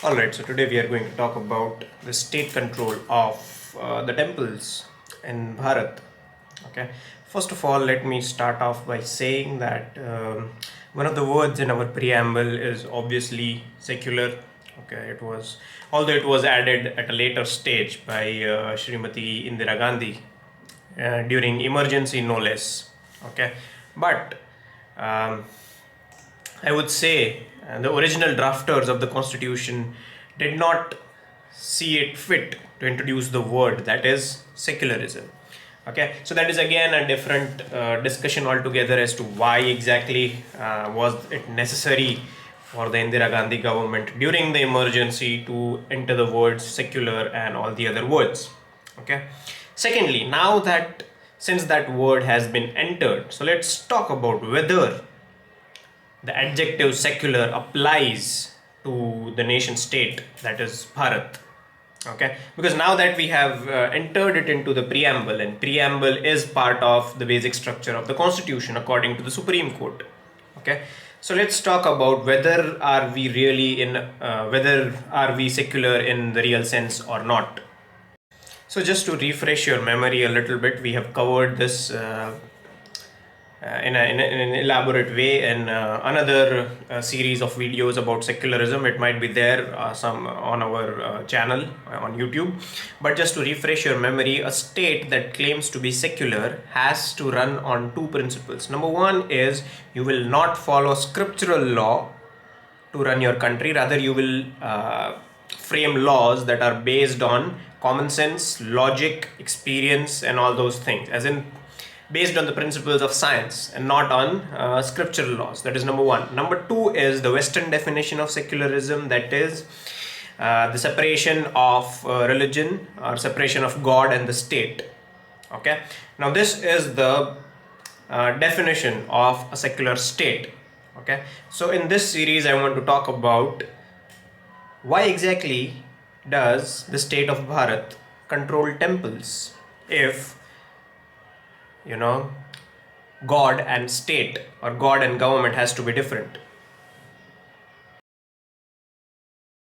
Alright, so today we are going to talk about the state control of the temples in Bharat. Okay, first of all, let me start off by saying that one of the words in our preamble is obviously secular. Okay, although it was added at a later stage by Srimati Indira Gandhi during emergency, no less. Okay, but um, I would say the original drafters of the constitution did not see it fit to introduce the word that is secularism. Okay, so that is again a different discussion altogether as to why exactly was it necessary for the Indira Gandhi government during the emergency to enter the words secular and all the other words. Okay, secondly, now that since that word has been entered, so let's talk about whether the adjective secular applies to the nation state, that is Bharat. Okay, because now that we have entered it into the preamble, and preamble is part of the basic structure of the constitution according to the Supreme Court. Okay, so let's talk about whether are we really in whether are we secular in the real sense or not. So just to refresh your memory a little bit, we have covered this in an elaborate way in another series of videos about secularism. It might be there some on our channel on YouTube. But just to refresh your memory, a state that claims to be secular has to run on two principles. Number one is you will not follow scriptural law to run your country. Rather, you will frame laws that are based on common sense, logic, experience, and all those things, as in based on the principles of science and not on scriptural laws. That is number one. Number two is the Western definition of secularism, that is the separation of religion or separation of God and the state. Okay, now this is the definition of a secular state. Okay, so in this series I want to talk about why exactly does the state of Bharat control temples if God and state or God and government has to be different.